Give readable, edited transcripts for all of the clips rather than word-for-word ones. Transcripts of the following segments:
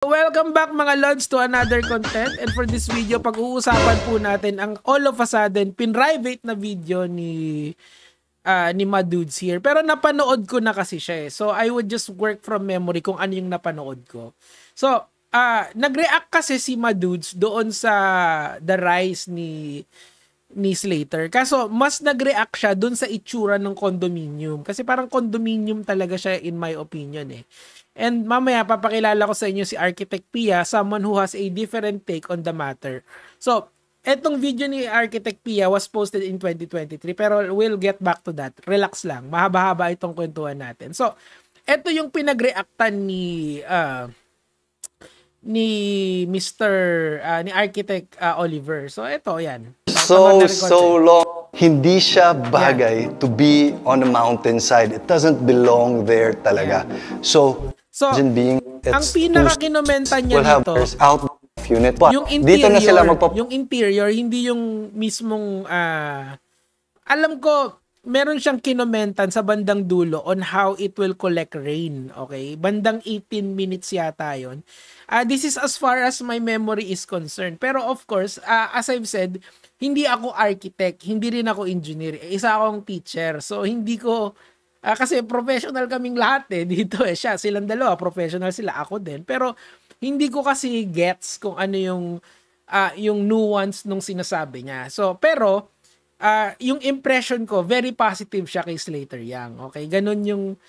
Welcome back mga Lods to another content, and for this video pag-uusapan po natin ang all of a sudden pinrivate na video ni Madudes here, pero napanood ko na kasi siya so I would just work from memory kung ano yung napanood ko. So nag-react kasi si Madudes doon sa the rise ni Slater, kaso mas nag-react siya doon sa itsura ng condominium kasi parang condominium talaga siya in my opinion And mamaya papakilala ko sa inyo si Architect Pia, someone who has a different take on the matter. So, etong video ni Architect Pia was posted in 2023, pero we'll get back to that. Relax lang, mahaba-haba itong kwentuhan natin. So, eto yung pinag-reactan ni Architect Oliver. So, eto, yan. So long. Hindi siya bagay to be on a mountainside. It doesn't belong there talaga. So being, ang pinaka-kinomenta niya dito, out of unit. Yung interior, dito na sila yung interior, hindi yung mismong, alam ko, meron siyang kinomentan sa bandang dulo on how it will collect rain. Okay? Bandang 18 minutes yata yun. This is as far as my memory is concerned. Pero of course, as I've said, hindi ako architect, hindi rin ako engineer. Isa akong teacher. So, hindi ko, kasi professional kaming lahat dito silang dalawa, professional sila, ako din. Pero, hindi ko kasi gets kung ano yung nuance nung sinasabi niya. So, pero, yung impression ko, very positive siya kay Slater Young. Okay? Ganun yung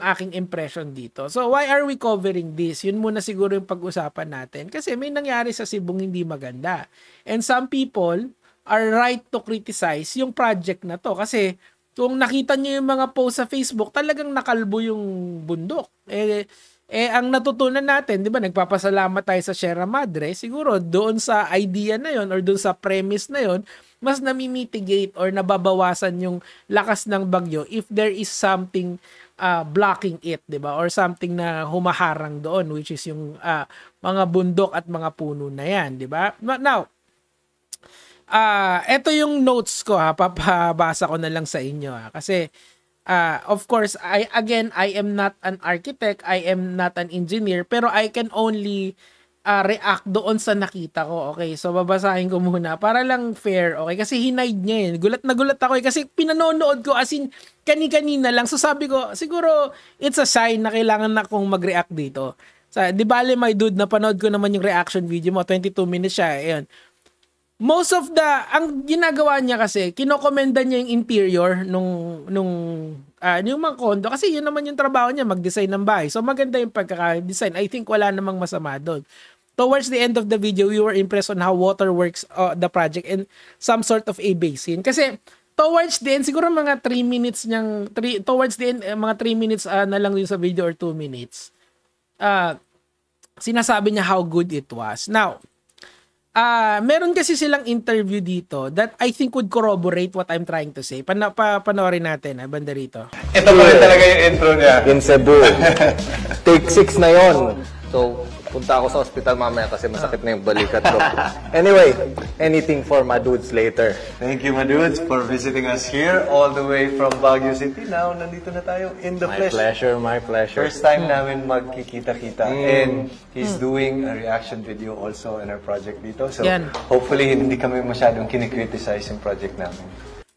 aking impression dito. So, why are we covering this? Yun muna siguro yung pag-usapan natin. Kasi may nangyari sa Cebong hindi maganda. And some people are right to criticize yung project na to. Kasi, kung nakita niyo yung mga post sa Facebook, talagang nakalbo yung bundok. Ang natutunan natin, di ba, nagpapasalamat tayo sa Sierra Madre, siguro doon sa idea na yon or doon sa premise na yon, mas namimitigate or nababawasan yung lakas ng bagyo if there is something blocking it, di ba? Or something na humaharang doon, which is yung mga bundok at mga puno na yan, di ba? Now, eto yung notes ko papabasa ko na lang sa inyo kasi of course, I am not an architect, I am not an engineer, pero I can only react doon sa nakita ko. Okay, so babasahin ko muna para lang fair, okay? Kasi hinide niya Gulat na gulat ako kasi pinanonood ko as in kani-kanina lang. So sabi ko, siguro it's a sign na kailangan na akong mag-react dito. So, di bale my dude, napanood ko naman yung reaction video mo, 22 minutes siya. Ayun. Most of ang ginagawa niya kasi, kinokomenda niya yung interior yung mga condo. Kasi yun naman yung trabaho niya, mag-design ng bahay. So maganda yung pagkaka-design. I think wala namang masama doon. Towards the end of the video, we were impressed on how water works the project and some sort of a basin. Kasi towards the end, siguro mga 3 minutes towards the end, mga 3 minutes na lang yung sa video or 2 minutes. Sinasabi niya how good it was. Now, meron kasi silang interview dito that I think would corroborate what I'm trying to say. Panoorin natin, banda rito. Ito pa rin talaga yung intro niya. In Cebu. Take 6 na yon. So, punta ako sa hospital mamaya kasi masakit na yung balikat ko. Anyway, anything for Madudes later. Thank you, Madudes, for visiting us here all the way from Baguio City. Now, nandito na tayo in the flesh. My pleasure. First time namin magkikita-kita. And he's doing a reaction video also in our project dito. So, hopefully, hindi kami masyadong kinikriticize yung project namin.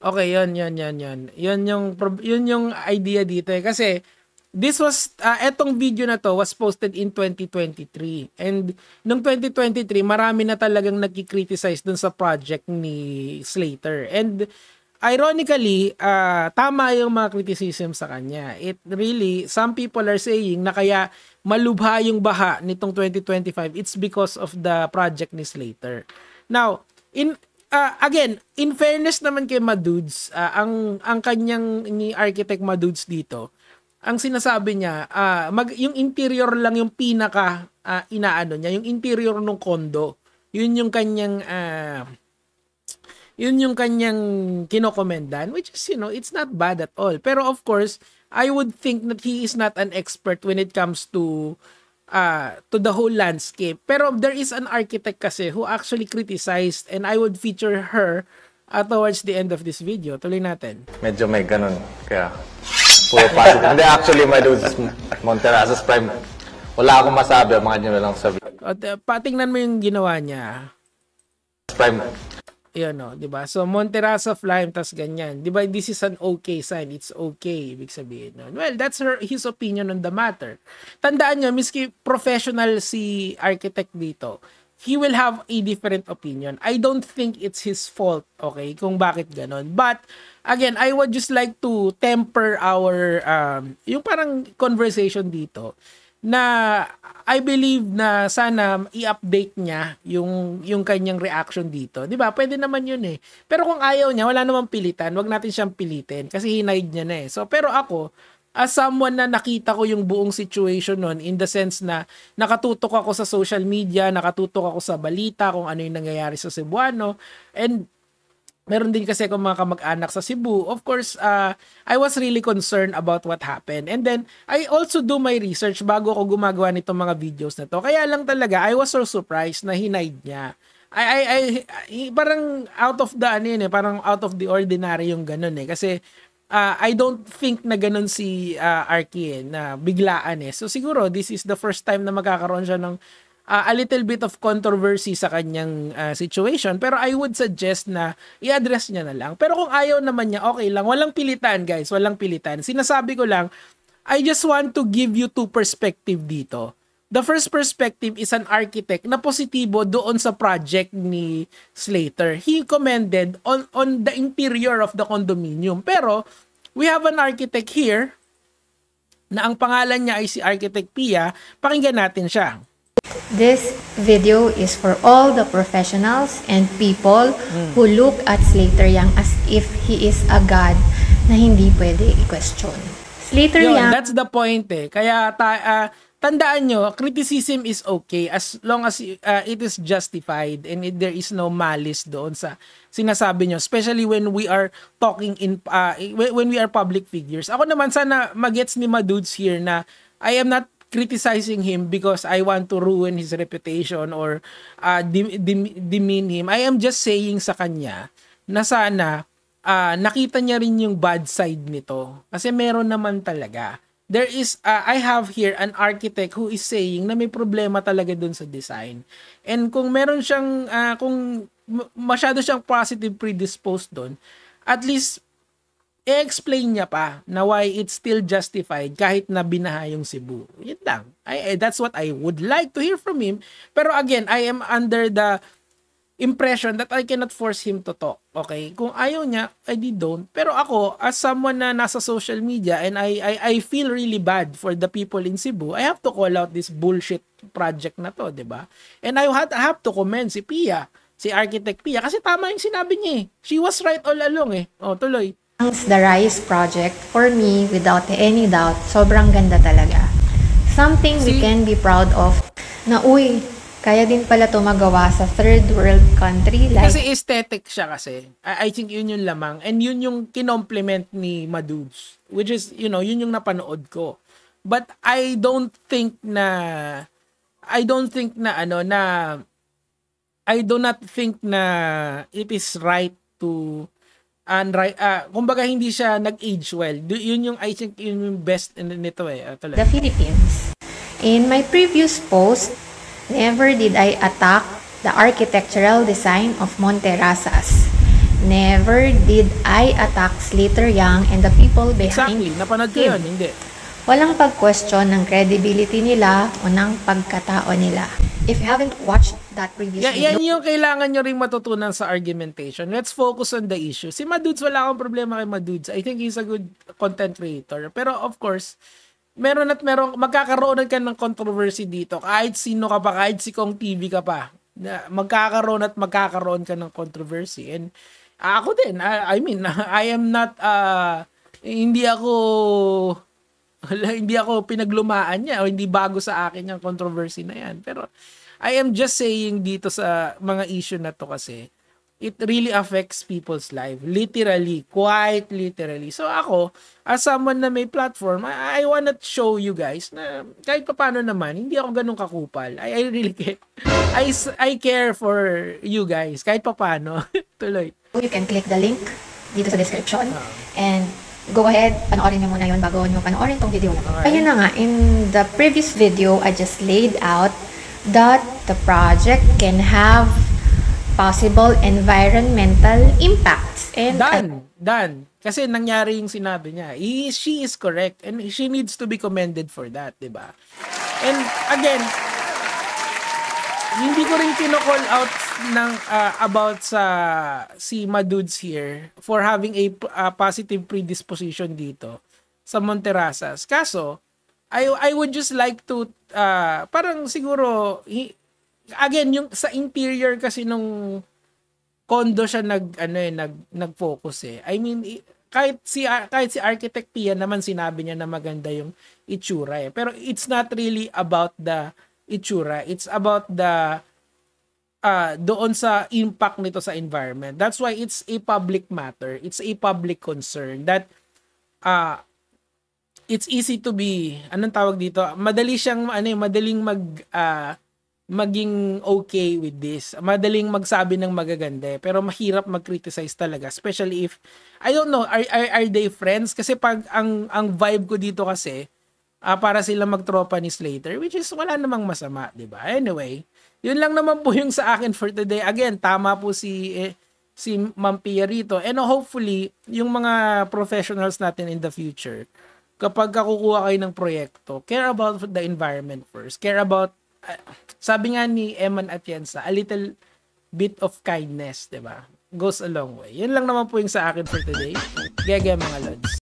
Okay, yun. Yun yung idea dito Kasi, this was, etong video na to was posted in 2023. And nung 2023, marami na talagang nagki-criticize dun sa project ni Slater. And ironically, tama yung mga criticism sa kanya. It really, some people are saying na kaya malubha yung baha nitong 2025, it's because of the project ni Slater. Now, again, in fairness naman kay Madudes, ang kanyang ni Architect Madudes dito, ang sinasabi niya, yung interior lang yung pinaka inaano niya, yung interior ng condo. Yun yung kanyang kinokomendan, which is, it's not bad at all. Pero of course, I would think that he is not an expert when it comes to the whole landscape. Pero there is an architect kasi who actually criticized, and I would feature her towards the end of this video. Tuloy natin. Medyo may ganun, kaya puro positive. Hindi, actually, my dudes, Monterazos Prime, Wala akong masabi, mga nyo na lang sa patingnan mo yung ginawa niya. Prime. Yun, no, 'di ba? So Monterasa Flame tas ganyan. 'Di ba? This is an okay sign. It's okay, ibig sabihin. No? Well, that's his opinion on the matter. Tandaan niyo, miski professional si architect dito, he will have a different opinion. I don't think it's his fault, okay, kung bakit ganon. But again, I would just like to temper our yung parang conversation dito na I believe na sana i-update niya yung kanyang reaction dito. 'Di ba? Pwede naman 'yun eh. Pero kung ayaw niya, wala namang pilitan. Wag natin siyang pilitin kasi hinaid niya na eh. So pero ako, as someone na nakita ko yung buong situation nun, in the sense na nakatutok ako sa social media, nakatutok ako sa balita kung ano yung nangyayari sa Cebuano, and meron din kasi akong mga kamag-anak sa Cebu. Of course, I was really concerned about what happened. And then, I also do my research bago ako gumagawa nitong mga videos na to. Kaya lang talaga, I was so surprised na hinaid niya. Parang out of the, parang out of the ordinary yung ganun eh. Kasi, I don't think na ganun si Arky na biglaan eh. So, siguro, this is the first time na magkakaroon siya ng a little bit of controversy sa kanyang situation, pero I would suggest na i-address niya na lang. Pero kung ayaw naman niya, okay lang. Walang pilitan, guys. Walang pilitan. Sinasabi ko lang, I just want to give you two perspective dito. The first perspective is an architect na positibo doon sa project ni Slater. He commended on the interior of the condominium. Pero, we have an architect here na ang pangalan niya ay si Architect Pia. Pakinggan natin siya. This video is for all the professionals and people who look at Slater Yang as if he is a god na hindi pwede i-question. Slater Yang... That's the point eh. Kaya tandaan nyo, criticism is okay as long as it is justified and there is no malice doon sa sinasabi nyo. Especially when we are talking when we are public figures. Ako naman sana magets ni Madudes here na I am not criticizing him because I want to ruin his reputation or demean him. I am just saying sa kanya na sana nakita niya rin yung bad side nito. Kasi meron naman talaga. There is, I have here an architect who is saying na may problema talaga dun sa design. And kung meron siyang, kung masyado siyang positive predisposed dun, at least i-explain niya pa na why it's still justified kahit na binaha yung Cebu. Yun lang. That's what I would like to hear from him. Pero again, I am under the impression that I cannot force him to talk. Okay? Kung ayaw niya, I don't. Pero ako, as someone na nasa social media and I feel really bad for the people in Cebu, I have to call out this bullshit project na to, diba? And I have to commend si Pia, si Architect Pia, kasi tama yung sinabi niya eh. She was right all along eh. O, tuloy. The Rise project, for me, without any doubt, sobrang ganda talaga. Something we can be proud of na, uy, kaya din pala ito magawa sa third world country. Like, kasi aesthetic siya kasi. I think yun yung lamang. And yun yung kinomplement ni Madudes. Which is, yun yung napanood ko. But I do not think na it is right to kumbaga hindi siya nag-age well. Yun yung I think yun yung best nito eh. The Philippines. In my previous post, never did I attack the architectural design of Monterasas. Never did I attack Slater Yang and the people behind him. Napanood ko yun, hindi. Walang pag-question ng credibility nila o ng pagkatao nila. If you haven't watched that previous video... Yan yung kailangan nyo rin matutunan sa argumentation. Let's focus on the issue. Si Madudes, wala akong problema kay Madudes. I think he's a good content creator. Pero of course, meron magkakaroon ka ng controversy dito. Kahit sino ka pa, kahit si Kong TV ka pa. Magkakaroon ka ng controversy. And ako din, I mean, I am not, hindi ako pinaglumaan niya o hindi bago sa akin yung controversy na yan. Pero I am just saying dito sa mga issue na to kasi it really affects people's life. Literally, quite literally. So ako, as someone na may platform, I wanna show you guys na kahit paano naman, hindi ako ganun kakupal. I really care. I care for you guys. Kahit paano. Tuloy. You can click the link dito sa description and go ahead, panoorin nyo muna yun bago nyo panoorin tong video na. Okay. Ayun na nga, in the previous video, I just laid out that the project can have possible environmental impacts. And done. Kasi nangyari yung sinabi niya. She is correct and she needs to be commended for that, di ba? And again, hindi ko rin kino-call out ng about sa si Madudes here for having a positive predisposition dito sa Monterrasas. Kaso, I would just like to parang siguro again yung sa interior kasi nung condo siya nag-focus eh. I mean kahit si Architect Pia naman sinabi niya na maganda yung itsura eh. Pero it's not really about the itsura. It's about the doon sa impact nito sa environment. That's why it's a public matter. It's a public concern that it's easy to be, anong tawag dito? Madali siyang madaling maging okay with this. Madaling magsabi ng magaganda, pero mahirap mag-criticize talaga, especially if I don't know, are they friends? Kasi pag ang vibe ko dito kasi para sila magtropa ni Slater, which is wala namang masama, 'di ba? Anyway, yun lang naman po yung sa akin for today. Again, tama po si Ma'am Pia rito. And hopefully, yung mga professionals natin in the future, kapag kukuha kayo ng proyekto, care about the environment first. Care about, sabi nga ni Eman Atienza, a little bit of kindness, 'di ba? Goes a long way. Yun lang naman po yung sa akin for today. Gege mga lods.